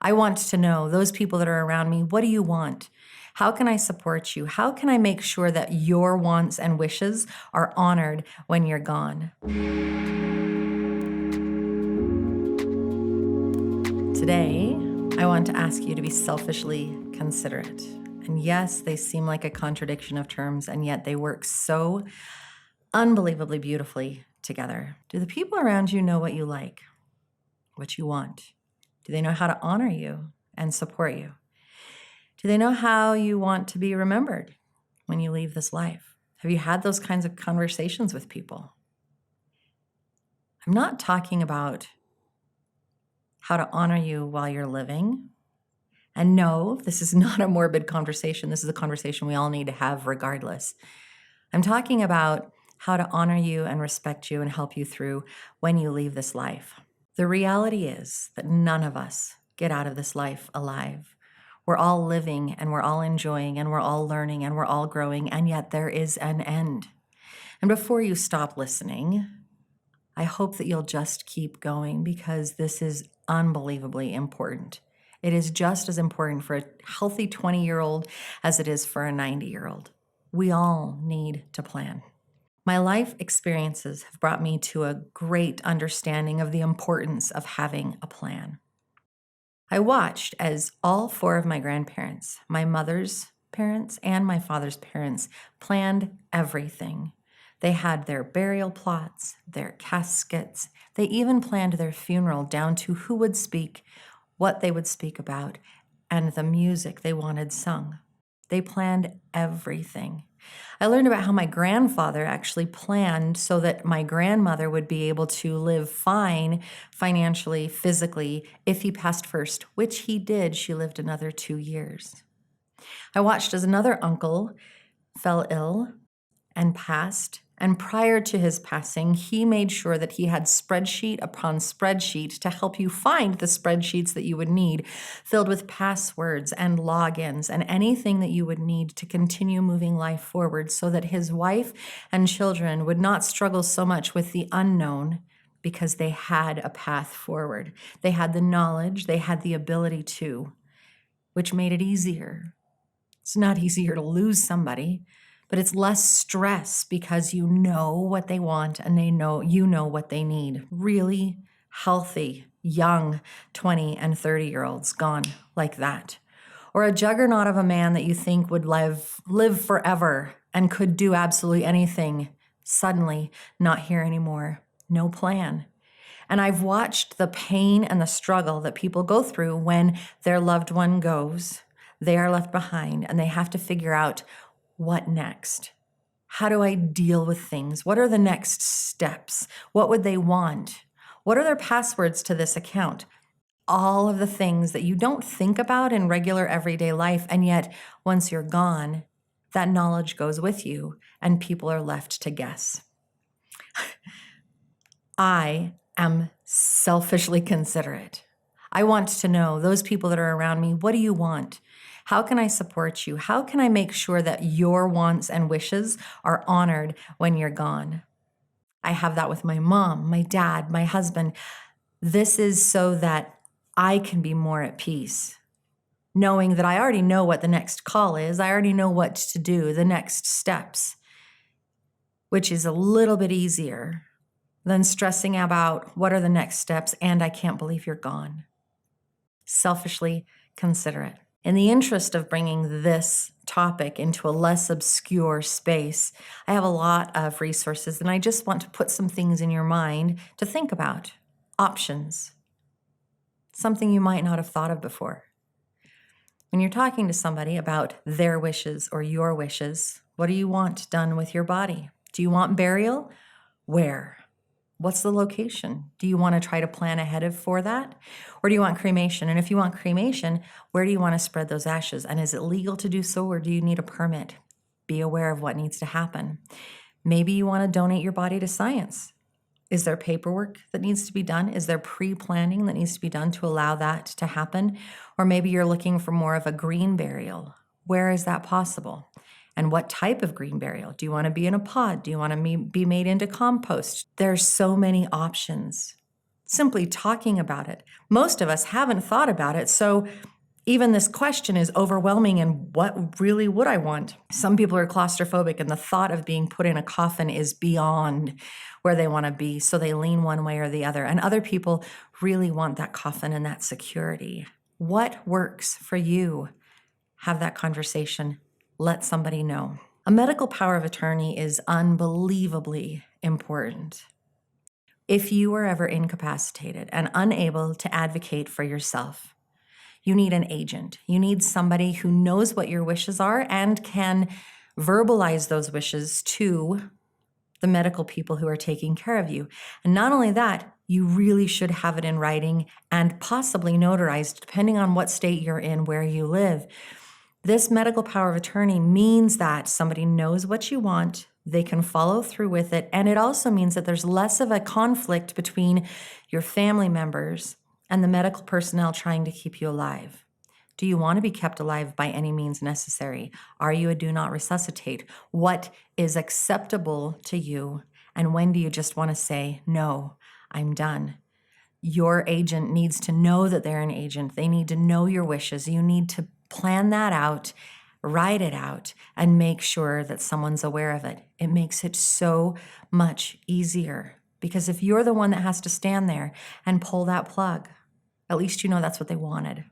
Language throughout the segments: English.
I want to know, those people that are around me, what do you want? How can I support you? How can I make sure that your wants and wishes are honored when you're gone? Today, I want to ask you to be selfishly considerate. And yes, they seem like a contradiction of terms, and yet they work so unbelievably beautifully together. Do the people around you know what you like, what you want? Do they know how to honor you and support you? Do they know how you want to be remembered when you leave this life? Have you had those kinds of conversations with people? I'm not talking about how to honor you while you're living. And no, this is not a morbid conversation. This is a conversation we all need to have regardless. I'm talking about how to honor you and respect you and help you through when you leave this life. The reality is that none of us get out of this life alive. We're all living and we're all enjoying and we're all learning and we're all growing, and yet there is an end. And before you stop listening, I hope that you'll just keep going, because this is unbelievably important. It is just as important for a healthy 20-year-old as it is for a 90-year-old. We all need to plan. My life experiences have brought me to a great understanding of the importance of having a plan. I watched as all four of my grandparents, my mother's parents and my father's parents, planned everything. They had their burial plots, their caskets. They even planned their funeral down to who would speak, what they would speak about, and the music they wanted sung. They planned everything. I learned about how my grandfather actually planned so that my grandmother would be able to live fine financially, physically, if he passed first, which he did. She lived another 2 years. I watched as another uncle fell ill and passed. And prior to his passing, he made sure that he had spreadsheet upon spreadsheet to help you find the spreadsheets that you would need, filled with passwords and logins and anything that you would need to continue moving life forward, so that his wife and children would not struggle so much with the unknown, because they had a path forward. They had the knowledge, they had the ability to, which made it easier. It's not easier to lose somebody, but it's less stress because you know what they want and you know what they need. Really healthy, young 20 and 30-year-olds gone like that. Or a juggernaut of a man that you think would live forever and could do absolutely anything, suddenly not here anymore. No plan. And I've watched the pain and the struggle that people go through when their loved one goes. They are left behind and they have to figure out, what next? How do I deal with things? What are the next steps? What would they want? What are their passwords to this account? All of the things that you don't think about in regular everyday life, and yet once you're gone, that knowledge goes with you and people are left to guess. I am selfishly considerate. I want to know, those people that are around me, what do you want? How can I support you? How can I make sure that your wants and wishes are honored when you're gone? I have that with my mom, my dad, my husband. This is so that I can be more at peace, knowing that I already know what the next call is. I already know what to do, the next steps, which is a little bit easier than stressing about what are the next steps and I can't believe you're gone. Selfishly considerate. In the interest of bringing this topic into a less obscure space, I have a lot of resources, and I just want to put some things in your mind to think about. Options. Something you might not have thought of before. When you're talking to somebody about their wishes or your wishes, what do you want done with your body? Do you want burial? Where? What's the location? Do you want to try to plan ahead for that? Or do you want cremation? And if you want cremation, where do you want to spread those ashes? And is it legal to do so, or do you need a permit? Be aware of what needs to happen. Maybe you want to donate your body to science. Is there paperwork that needs to be done? Is there pre-planning that needs to be done to allow that to happen? Or maybe you're looking for more of a green burial. Where is that possible? And what type of green burial? Do you want to be in a pod? Do you want to be made into compost? There's so many options. simply talking about it. Most of us haven't thought about it, so even this question is overwhelming, and what really would I want? Some people are claustrophobic, and the thought of being put in a coffin is beyond where they want to be, so they lean one way or the other. And other people really want that coffin and that security. What works for you? Have that conversation. Let somebody know. A medical power of attorney is unbelievably important. If you are ever incapacitated and unable to advocate for yourself, you need an agent. You need somebody who knows what your wishes are and can verbalize those wishes to the medical people who are taking care of you. And not only that, you really should have it in writing and possibly notarized, depending on what state you're in, where you live. This medical power of attorney means that somebody knows what you want, they can follow through with it, and it also means that there's less of a conflict between your family members and the medical personnel trying to keep you alive. Do you want to be kept alive by any means necessary? Are you a do not resuscitate? What is acceptable to you? And when do you just want to say, no, I'm done? Your agent needs to know that they're an agent. They need to know your wishes. You need to plan that out, write it out, and make sure that someone's aware of it. It makes it so much easier, because if you're the one that has to stand there and pull that plug, at least you know that's what they wanted,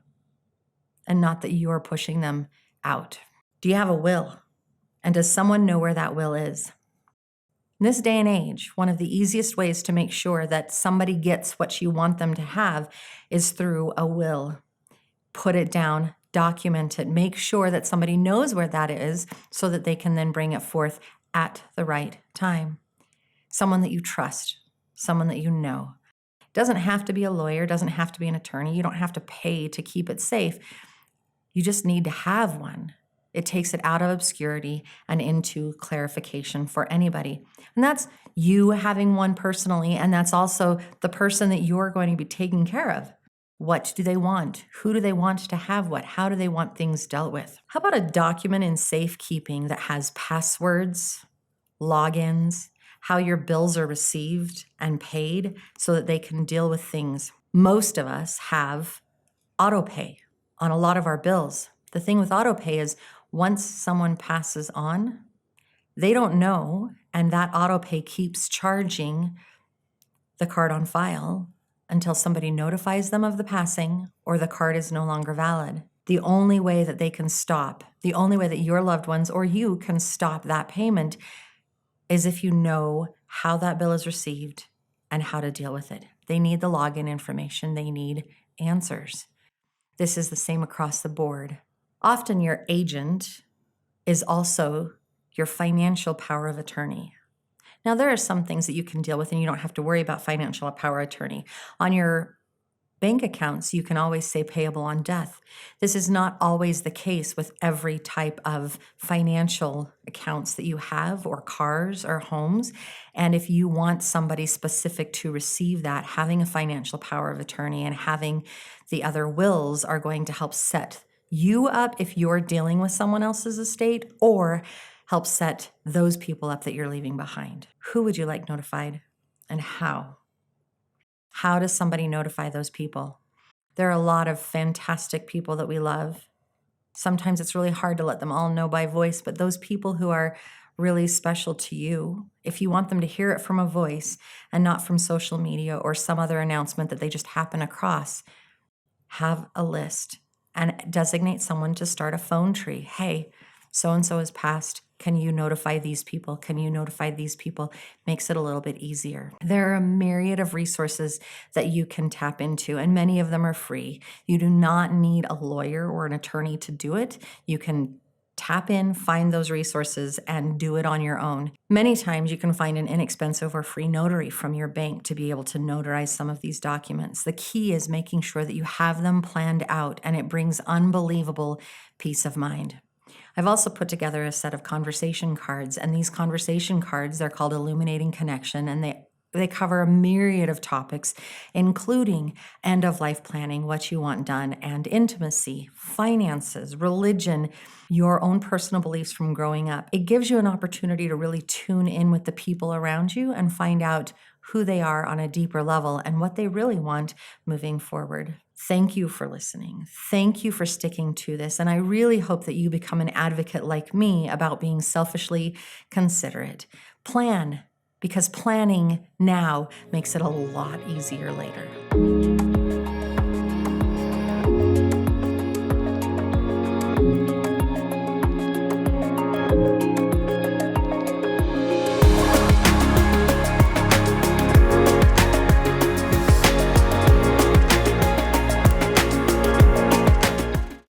and not that you are pushing them out. Do you have a will? And does someone know where that will is? In this day and age, one of the easiest ways to make sure that somebody gets what you want them to have is through a will. Put it down, document it, make sure that somebody knows where that is so that they can then bring it forth at the right time. Someone that you trust, someone that you know. It doesn't have to be a lawyer, doesn't have to be an attorney. You don't have to pay to keep it safe. You just need to have one. It takes it out of obscurity and into clarification for anybody. And that's you having one personally, and that's also the person that you're going to be taking care of. What do they want? Who do they want to have what? How do they want things dealt with? How about a document in safekeeping that has passwords, logins, how your bills are received and paid so that they can deal with things? Most of us have autopay on a lot of our bills. The thing with autopay is once someone passes on, they don't know, and that autopay keeps charging the card on file until somebody notifies them of the passing or the card is no longer valid. The only way that they can stop, the only way that your loved ones or you can stop that payment is if you know how that bill is received and how to deal with it. They need the login information. They need answers. This is the same across the board. Often your agent is also your financial power of attorney. Now, there are some things that you can deal with and you don't have to worry about financial power of attorney. On your bank accounts, you can always say payable on death. This is not always the case with every type of financial accounts that you have, or cars or homes. And if you want somebody specific to receive that, having a financial power of attorney and having the other wills are going to help set you up if you're dealing with someone else's estate, or help set those people up that you're leaving behind. Who would you like notified, and how? How does somebody notify those people? There are a lot of fantastic people that we love. Sometimes it's really hard to let them all know by voice, but those people who are really special to you, if you want them to hear it from a voice and not from social media or some other announcement that they just happen across, have a list and designate someone to start a phone tree. Hey, so-and-so has passed. Can you notify these people? Can you notify these people? Makes it a little bit easier. There are a myriad of resources that you can tap into, and many of them are free. You do not need a lawyer or an attorney to do it. You can tap in, find those resources, and do it on your own. Many times you can find an inexpensive or free notary from your bank to be able to notarize some of these documents. The key is making sure that you have them planned out, and it brings unbelievable peace of mind. I've also put together a set of conversation cards, and these conversation cards, they're called Illuminating Connection, and they cover a myriad of topics, including end-of-life planning, what you want done, and intimacy, finances, religion, your own personal beliefs from growing up. It gives you an opportunity to really tune in with the people around you and find out who they are on a deeper level and what they really want moving forward. Thank you for listening. Thank you for sticking to this. And I really hope that you become an advocate like me about being selfishly considerate. Plan, because planning now makes it a lot easier later.